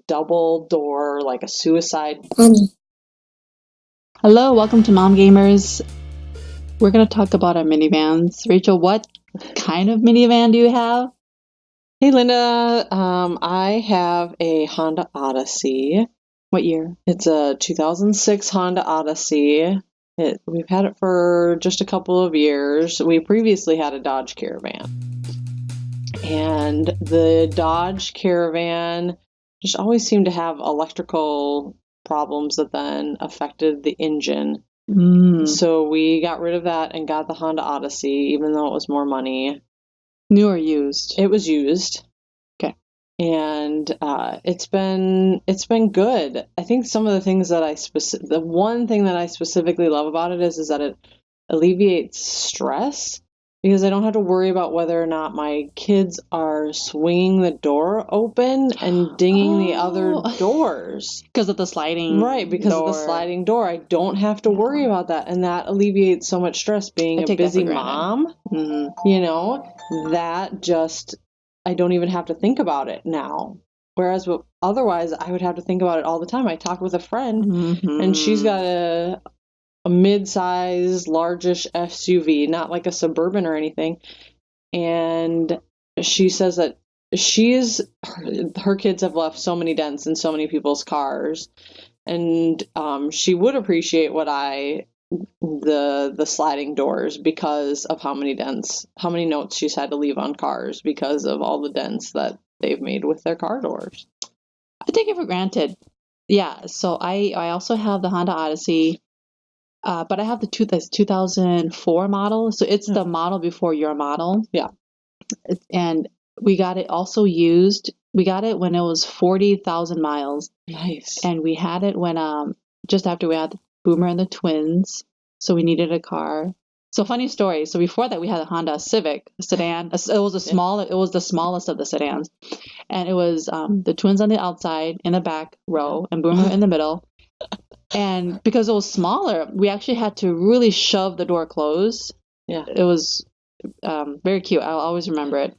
double door, like a suicide. Hello, welcome to MomGamers. We're going to talk about our minivans. Rachel, what kind of minivan do you have? Hey, Linda. I have a Honda Odyssey. What year? It's a 2006 Honda Odyssey. We've had it for just a couple of years. We previously had a Dodge Caravan. And the Dodge Caravan just always seemed to have electrical problems that then affected the engine. So we got rid of that and got the Honda Odyssey, even though it was more money. New or used? It was used. Okay. And it's been good. I think some of the things that the one thing that I specifically love about it is that it alleviates stress, because I don't have to worry about whether or not my kids are swinging the door open and dinging the other doors. Because of the sliding Right, because door. of the sliding door. I don't have to worry about that. And that alleviates so much stress being a busy mom. You know, that just, I don't even have to think about it now. Whereas otherwise, I would have to think about it all the time. I talked with a friend, and she's got a mid-size, largish SUV, not like a Suburban or anything. And she says that her kids have left so many dents in so many people's cars, and she would appreciate the sliding doors because of how many notes she's had to leave on cars because of all the dents that they've made with their car doors. I take it for granted. Yeah, so I also have the Honda Odyssey. But I have the 2004 model, so it's the model before your model. Yeah. And we got it also used. We got it when it was 40,000 miles. Nice. And we had it when just after we had the Boomer and the twins, so we needed a car. So funny story. So before that, we had a Honda Civic sedan. It was the smallest of the sedans, and it was the twins on the outside in the back row and Boomer in the middle. And because it was smaller, we actually had to really shove the door closed. Yeah. It was very cute. I'll always remember it.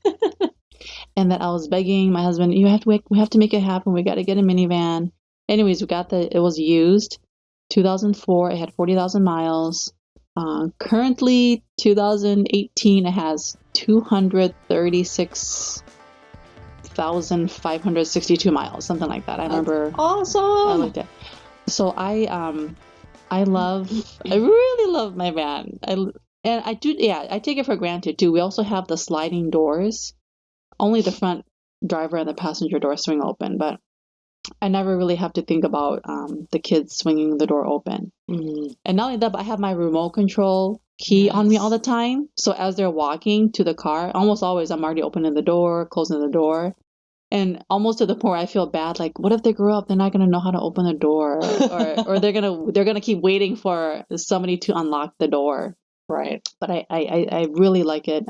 And then I was begging my husband, we have to make it happen. We got to get a minivan. Anyways, it was used. 2004, it had 40,000 miles. Currently, 2018, it has 236,562 miles, something like that. I remember. Awesome. I liked it. So I really love my van. I take it for granted too. We also have the sliding doors. Only the front driver and the passenger door swing open, but I never really have to think about the kids swinging the door open. And not only that, but I have my remote control key on me all the time. So as they're walking to the car, almost always I'm already opening the door, closing the door. And almost to the point where I feel bad, like, what if they grow up, they're not gonna know how to open the door, or they're gonna keep waiting for somebody to unlock the door. Right. But I really like it.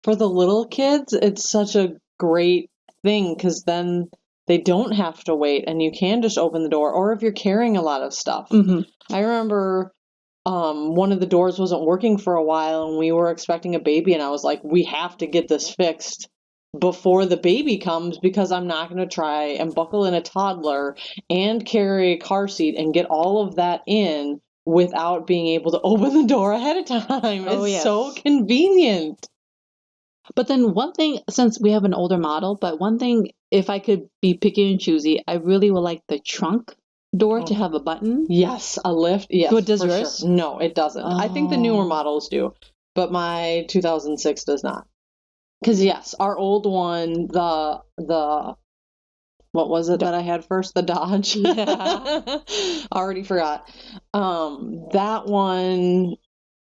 For the little kids, it's such a great thing, because then they don't have to wait and you can just open the door. Or if you're carrying a lot of stuff. I remember one of the doors wasn't working for a while and we were expecting a baby, and I was like, we have to get this fixed before the baby comes, because I'm not going to try and buckle in a toddler and carry a car seat and get all of that in without being able to open the door ahead of time. It's so convenient. But then one thing, since we have an older model, but one thing, if I could be picky and choosy, I really would like the trunk door to have a button. Yes, a lift. Yes. What does yours? Sure. No, it doesn't. I think the newer models do, but my 2006 does not. Because yes, our old one, the what was it that I had first? The Dodge. Yeah. Already forgot. That one,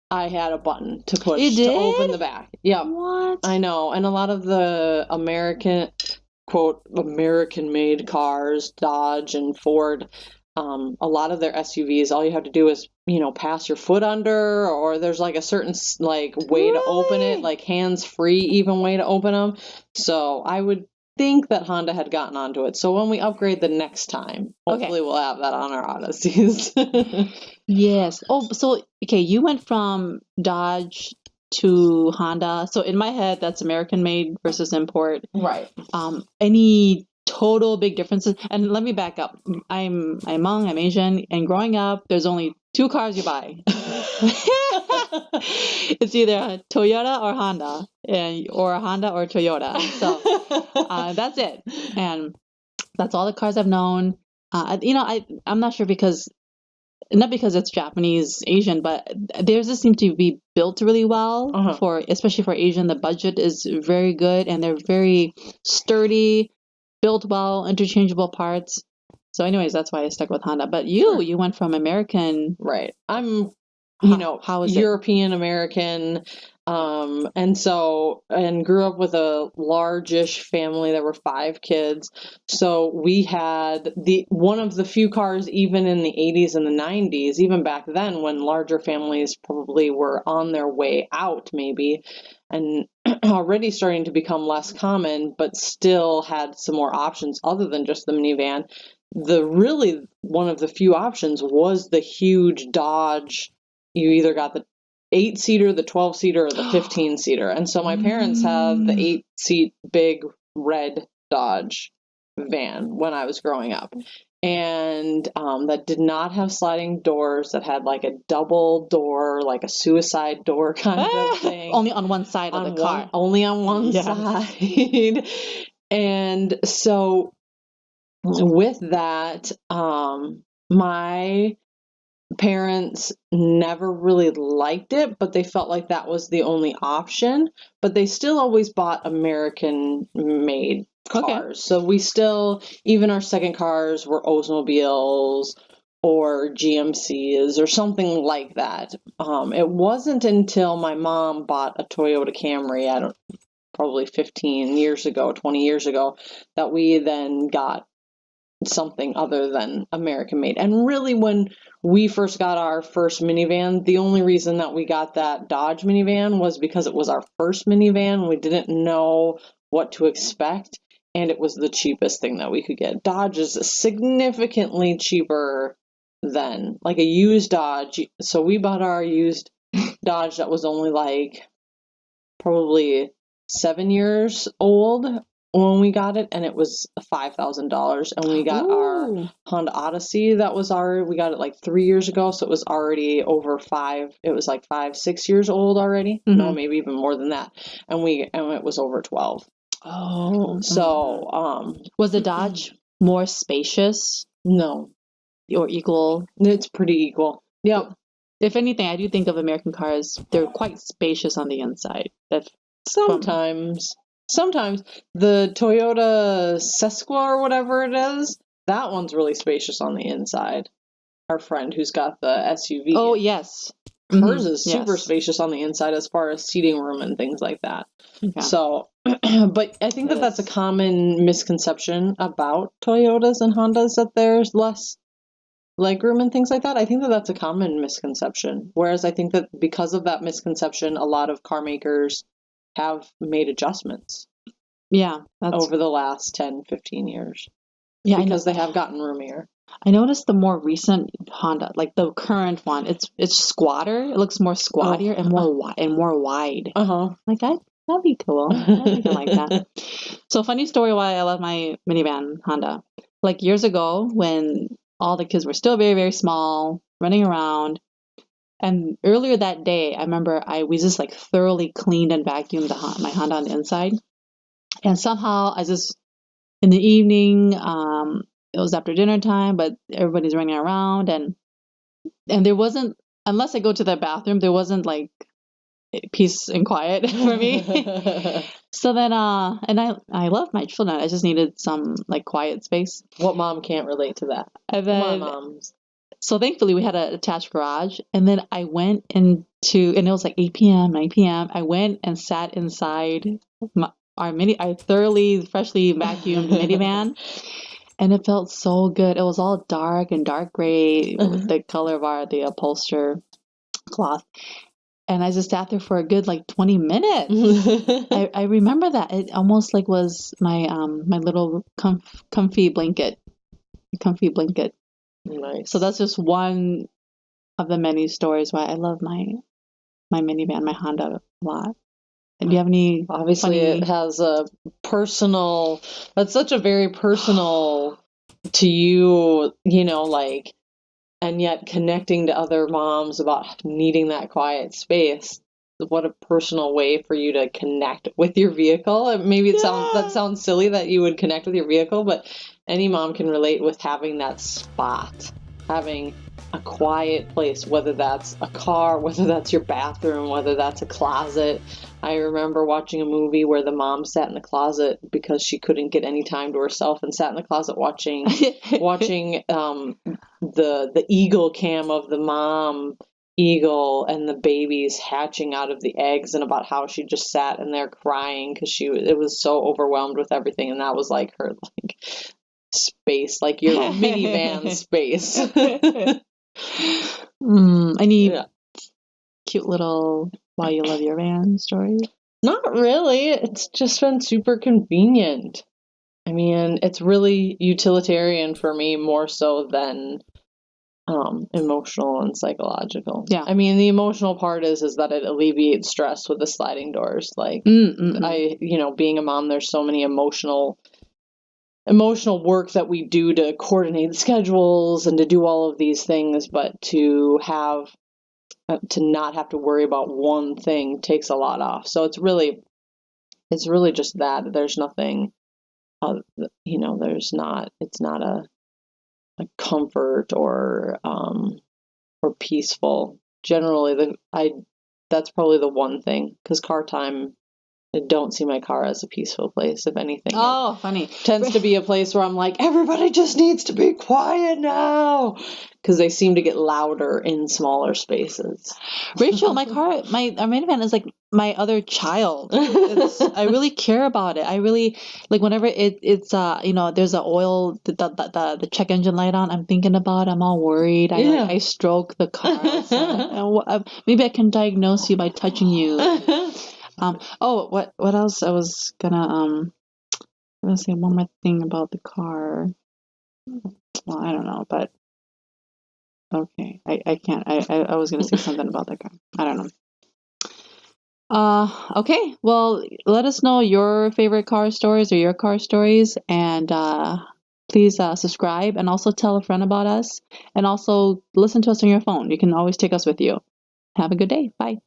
I had a button to push to open the back. Yeah. What? I know. And a lot of the American-made cars, Dodge and Ford, a lot of their SUVs, all you have to do is, pass your foot under, or there's like a certain way to open it, like hands-free even way to open them. So I would think that Honda had gotten onto it. So when we upgrade the next time, hopefully we'll have that on our Odysseys. Yes. Oh, so okay, you went from Dodge to Honda. So in my head, that's American made versus import. Right. Any total big differences. And let me back up. I'm Hmong, I'm Asian, and growing up, there's only two cars you buy. It's either a Toyota or Honda, or a Honda or Toyota. So that's it. And that's all the cars I've known. I'm not sure not because it's Japanese Asian, but theirs just seem to be built really well especially for Asian. The budget is very good and they're very sturdy, built well, interchangeable parts. So anyways, that's why I stuck with Honda. But you went from American. Right. I'm, how is European American. And grew up with a largish family. There were 5 kids. So we had one of the few cars, even in the 80s and the 90s, even back then when larger families probably were on their way out maybe, and already starting to become less common, but still had some more options other than just the minivan. One of the few options was the huge Dodge. You either got the 8-seater, the 12-seater, or the 15-seater. And so my parents had the 8-seat big red Dodge van when I was growing up. And that did not have sliding doors, that had like a double door, like a suicide door kind of thing. Only on one side of the car. Only on one side. And so with that, my parents never really liked it, but they felt like that was the only option. But they still always bought American-made cars. Okay. So we still, even our second cars were Oldsmobiles or GMCs or something like that. It wasn't until my mom bought a Toyota Camry, probably 15 years ago, 20 years ago, that we then got something other than American made. And really, when we first got our first minivan, the only reason that we got that Dodge minivan was because it was our first minivan. We didn't know what to expect, and it was the cheapest thing that we could get. Dodge is significantly cheaper than like a used Dodge. So we bought our used Dodge that was only like probably 7 years old when we got it, and it was $5,000. And we got our Honda Odyssey we got it like 3 years ago, so it was already over 5. It was like 5-6 years old already. Mm-hmm. No, maybe even more than that. And it was over 12. Oh, so was the Dodge more spacious? No, or equal? It's pretty equal. Yeah. If anything, I do think of American cars. They're quite spacious on the inside. Sometimes the Toyota Sequoia or whatever it is, that one's really spacious on the inside. Our friend who's got the SUV. Oh, yes. Hers is super spacious on the inside as far as seating room and things like that. Okay. So, but I think that's a common misconception about Toyotas and Hondas, that there's less legroom and things like that. I think that's a common misconception. Whereas I think that because of that misconception, a lot of car makers have made adjustments. Yeah. Over the last 10-15 years. Yeah. Because they have gotten roomier. I noticed the more recent Honda, like the current one, it's squatter. It looks more squattier and more wide. Like that'd be cool. I like that. So funny story why I love my minivan Honda. Like years ago when all the kids were still very, very small, running around. And earlier that day, I remember we just like thoroughly cleaned and vacuumed my Honda on the inside. And somehow in the evening, it was after dinner time, but everybody's running around and there wasn't, unless I go to the bathroom, there wasn't like peace and quiet for me. So then, and I love my children. I just needed some like quiet space. What mom can't relate to that? And then, come on, moms. So thankfully we had an attached garage, and then I went and it was like 8 p.m., 9 p.m. I went and sat inside our thoroughly, freshly vacuumed minivan, and it felt so good. It was all dark and dark gray, the color of the upholster cloth. And I just sat there for a good like 20 minutes. I remember that. It almost like was my my little comfy blanket. Nice. So that's just one of the many stories why I love my minivan, my Honda, a lot. Do you have any? Obviously, funny... it has a personal. That's such a very personal to you, like, and yet connecting to other moms about needing that quiet space. What a personal way for you to connect with your vehicle. Maybe that sounds silly that you would connect with your vehicle, but any mom can relate with having that spot, having a quiet place, whether that's a car, whether that's your bathroom, whether that's a closet. I remember watching a movie where the mom sat in the closet because she couldn't get any time to herself and sat in the closet watching the eagle cam of the mom eagle and the babies hatching out of the eggs, and about how she just sat in there crying because it was so overwhelmed with everything, and that was like her space, like your minivan space. Any cute little "Why You Love Your Van" story? Not really. It's just been super convenient. I mean, it's really utilitarian for me more so than emotional and psychological. Yeah. I mean, the emotional part is that it alleviates stress with the sliding doors. Like, being a mom, there's so many emotional work that we do to coordinate schedules and to do all of these things, but to not have to worry about one thing takes a lot off. So it's really just that. There's nothing, it's not a comfort or peaceful. Generally, that's probably the one thing, because car time, I don't see my car as a peaceful place. If anything, funny. Tends to be a place where I'm like, everybody just needs to be quiet now, because they seem to get louder in smaller spaces. Rachel, my minivan is like my other child. I really care about it. I really, like, whenever it's there's a oil, the check engine light on, I'm thinking about it. I'm all worried. I stroke the car outside. Maybe I can diagnose you by touching you. What else? I was gonna say one more thing about the car. Well, I don't know, but okay, I can't. I was gonna say something about the car. I don't know. Okay, well, let us know your favorite car stories or your car stories, and please subscribe, and also tell a friend about us, and also listen to us on your phone. You can always take us with you. Have a good day. Bye.